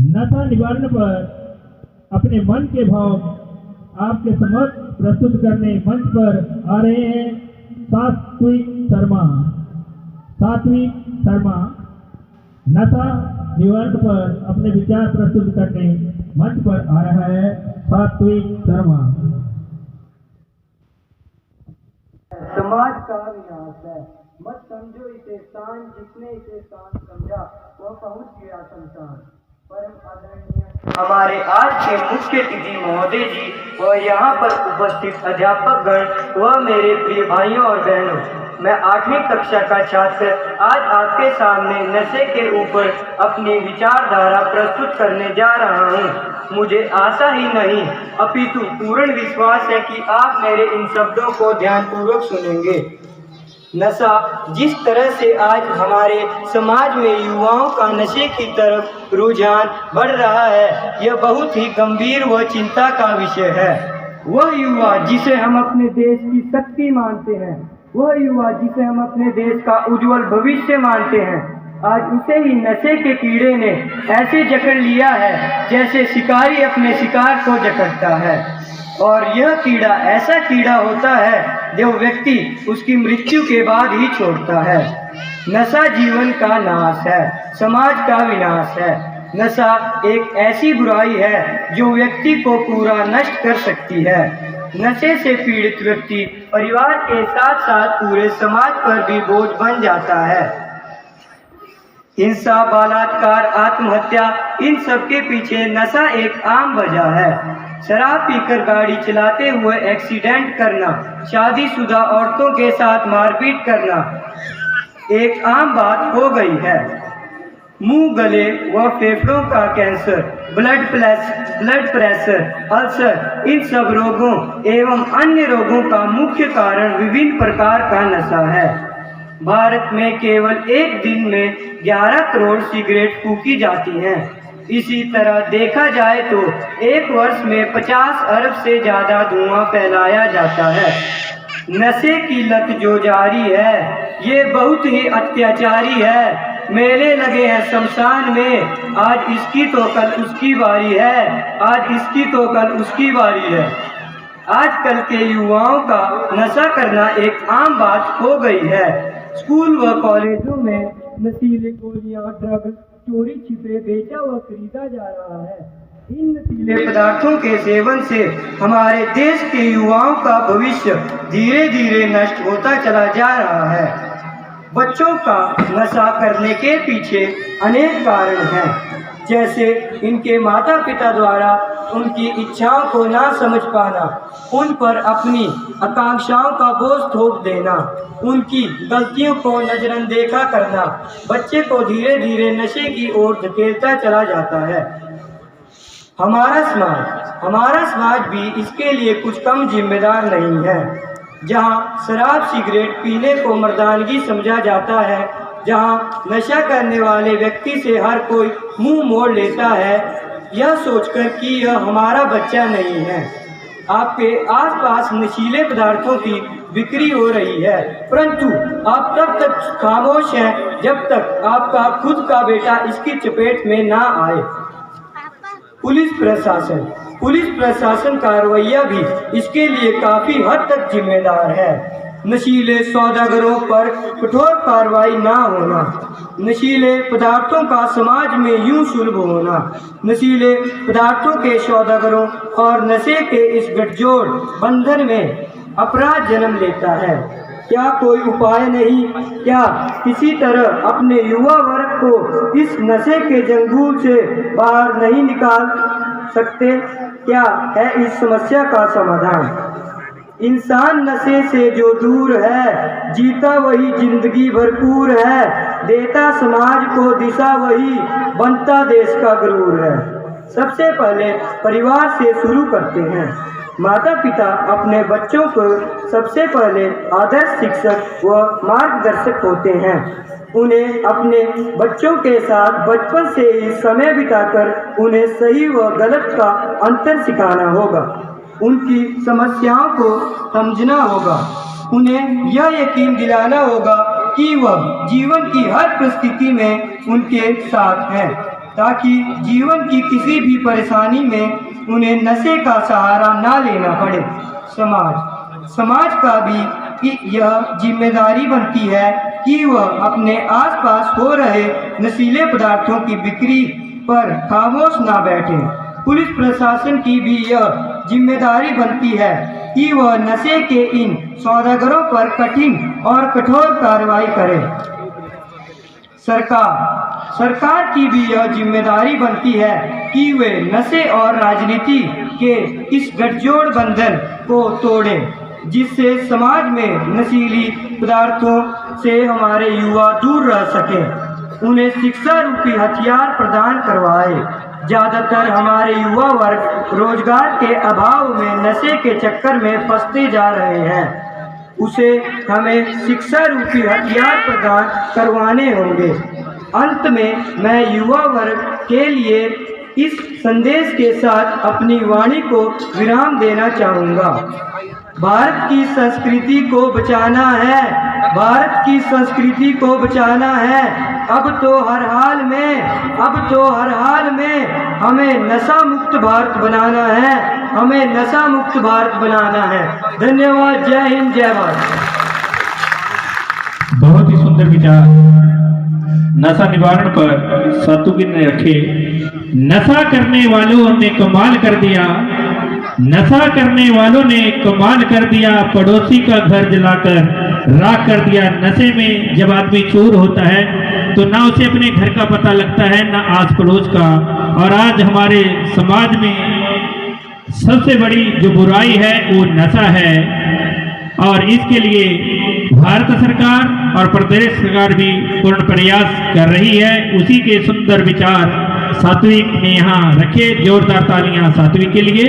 नशा निवारण पर अपने मन के भाव आपके समक्ष प्रस्तुत करने मंच पर आ रहे हैं सात्विक शर्मा। नशा निवारण पर अपने विचार प्रस्तुत करने मंच पर आ रहा है सात्विक शर्मा। समाज का विनाश है, मत समझो इसे शान, जिसने इसे शान समझा वह पहुंच गया शमशान। परम आदरणीय हमारे आज के मुख्य अतिथि महोदय जी व यहाँ पर उपस्थित अध्यापक गण व मेरे प्रिय भाइयों और बहनों, मैं 8वीं कक्षा का छात्र आज आपके सामने नशे के ऊपर अपनी विचारधारा प्रस्तुत करने जा रहा हूँ। मुझे आशा ही नहीं अपितु पूर्ण विश्वास है कि आप मेरे इन शब्दों को ध्यानपूर्वक सुनेंगे। नशा जिस तरह से आज हमारे समाज में युवाओं का नशे की तरफ रुझान बढ़ रहा है, यह बहुत ही गंभीर व चिंता का विषय है। वह युवा जिसे हम अपने देश की शक्ति मानते हैं, वह युवा जिसे हम अपने देश का उज्जवल भविष्य मानते हैं, आज उसे ही नशे के कीड़े ने ऐसे जकड़ लिया है जैसे शिकारी अपने शिकार को जकड़ता है। और यह कीड़ा ऐसा कीड़ा होता है जो व्यक्ति उसकी मृत्यु के बाद ही छोड़ता है। नशा जीवन का नाश है, समाज का विनाश है। नशा एक ऐसी बुराई है जो व्यक्ति को पूरा नष्ट कर सकती है। नशे से पीड़ित व्यक्ति परिवार के साथ साथ पूरे समाज पर भी बोझ बन जाता है। हिंसा, बलात्कार, आत्महत्या, इन सब के पीछे नशा एक आम वजह है। शराब पीकर गाड़ी चलाते हुए एक्सीडेंट करना, शादीशुदा औरतों के साथ मारपीट करना एक आम बात हो गई है। मुंह, गले व फेफड़ों का कैंसर, ब्लड प्रेशर, अल्सर, इन सब रोगों एवं अन्य रोगों का मुख्य कारण विभिन्न प्रकार का नशा है। भारत में केवल एक दिन में 11 करोड़ सिगरेट फूकी जाती हैं। इसी तरह देखा जाए तो एक वर्ष में 50 अरब से ज़्यादा धुआं फैलाया जाता है। नशे की लत जो जारी है ये बहुत ही अत्याचारी है। मेले लगे हैं शमशान में, आज इसकी तो कल उसकी बारी है, आज इसकी तो कल उसकी बारी है। आजकल के युवाओं का नशा करना एक आम बात हो गई है। स्कूल व कॉलेजों में नशीले गोलियां, ड्रग चोरी छिपे बेचा व खरीदा जा रहा है। इन नशीले पदार्थों के सेवन से हमारे देश के युवाओं का भविष्य धीरे धीरे नष्ट होता चला जा रहा है। बच्चों का नशा करने के पीछे अनेक कारण हैं, जैसे इनके माता पिता द्वारा उनकी इच्छाओं को ना समझ पाना, उन पर अपनी आकांक्षाओं का बोझ थोप देना, उनकी गलतियों को नजरअंदेखा करना बच्चे को धीरे धीरे नशे की ओर धकेलता चला जाता है। हमारा समाज भी इसके लिए कुछ कम जिम्मेदार नहीं है। जहाँ शराब सिगरेट पीने को मर्दानगी समझा जाता है, जहाँ नशा करने वाले व्यक्ति से हर कोई मुंह मोड़ लेता है यह सोचकर कि यह हमारा बच्चा नहीं है। आपके आसपास नशीले पदार्थों की बिक्री हो रही है, परंतु आप तब तक खामोश हैं जब तक आपका खुद का बेटा इसकी चपेट में ना आए। पुलिस प्रशासन का रवैया भी इसके लिए काफी हद तक जिम्मेदार है। नशीले सौदागरों पर कठोर कार्रवाई ना होना, नशीले पदार्थों का समाज में यूं सुलभ होना, नशीले पदार्थों के सौदागरों और नशे के इस गठजोड़ बंधन में अपराध जन्म लेता है। क्या कोई उपाय नहीं? क्या किसी तरह अपने युवा वर्ग को इस नशे के जंगल से बाहर नहीं निकाल सकते? क्या है इस समस्या का समाधान? इंसान नशे से जो दूर है, जीता वही जिंदगी भरपूर है, देता समाज को दिशा वही, बनता देश का गुरूर है। सबसे पहले परिवार से शुरू करते हैं। माता पिता अपने बच्चों को सबसे पहले आदर्श शिक्षक व मार्गदर्शक होते हैं। उन्हें अपने बच्चों के साथ बचपन से ही समय बिताकर उन्हें सही व गलत का अंतर सिखाना होगा। उनकी समस्याओं को समझना होगा। उन्हें यह यकीन दिलाना होगा कि वह जीवन की हर परिस्थिति में उनके साथ हैं। ताकि जीवन की किसी भी परेशानी में उन्हें नशे का सहारा ना लेना पड़े। समाज का भी यह जिम्मेदारी बनती है कि वह अपने आसपास हो रहे नशीले पदार्थों की बिक्री पर खामोश ना बैठे। पुलिस प्रशासन की भी यह जिम्मेदारी बनती है कि वह नशे के इन सौदागरों पर कठिन और कठोर कार्रवाई करे। सरकार की भी यह जिम्मेदारी बनती है कि वे नशे और राजनीति के इस गठजोड़ बंधन को तोड़ें, जिससे समाज में नशीली पदार्थों से हमारे युवा दूर रह सकें। उन्हें शिक्षा रूपी हथियार प्रदान करवाए। ज़्यादातर हमारे युवा वर्ग रोजगार के अभाव में नशे के चक्कर में फंसते जा रहे हैं। उसे हमें शिक्षा रूपी हथियार प्रदान करवाने होंगे। अंत में मैं युवा वर्ग के लिए इस संदेश के साथ अपनी वाणी को विराम देना चाहूँगा। भारत की संस्कृति को बचाना है, भारत की संस्कृति को बचाना है। अब तो हर हाल में हमें नशा मुक्त भारत बनाना है, हमें नशा मुक्त भारत बनाना है। धन्यवाद। जय हिंद, जय भारत। बहुत ही सुंदर विचार नशा निवारण पर सातुकी ने रखे। नशा करने वालों ने कमाल कर दिया, नशा करने वालों ने कमाल कर दिया, पड़ोसी का घर जलाकर राख कर दिया। नशे में जब आदमी चोर होता है तो ना उसे अपने घर का पता लगता है, ना आस पड़ोस का। और आज हमारे समाज में सबसे बड़ी जो बुराई है वो नशा है, और इसके लिए भारत सरकार और प्रदेश सरकार भी पूर्ण प्रयास कर रही है। उसी के सुंदर विचार सात्विक ने यहाँ रखे। जोरदार तालियां सात्विक के लिए।